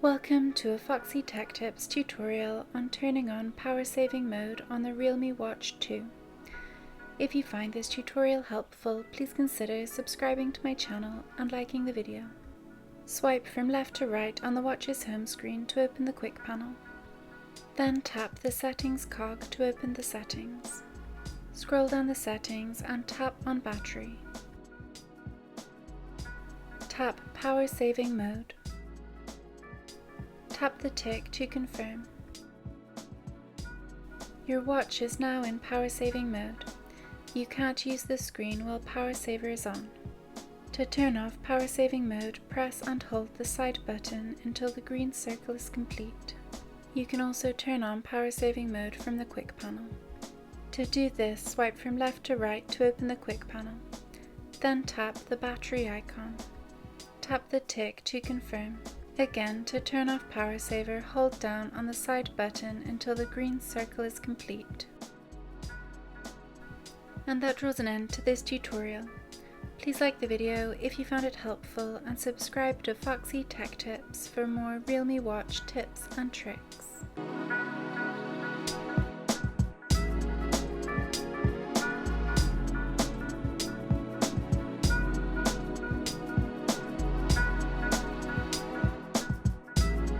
Welcome to a Foxy Tech Tips tutorial on turning on power saving mode on the RealMe Watch 2. If you find this tutorial helpful, please consider subscribing to my channel and liking the video. Swipe from left to right on the watch's home screen to open the quick panel. Then tap the settings cog to open the settings. Scroll down the settings and tap on battery. Tap power saving mode. Tap the tick to confirm. Your watch is now in power saving mode. You can't use the screen while power saver is on. To turn off power saving mode, press and hold the side button until the green circle is complete. You can also turn on power saving mode from the quick panel. To do this, swipe from left to right to open the quick panel. Then tap the battery icon. Tap the tick to confirm. Again, to turn off power saver, hold down on the side button until the green circle is complete. And that draws an end to this tutorial. Please like the video if you found it helpful and subscribe to Foxy Tech Tips for more RealMe Watch tips and tricks.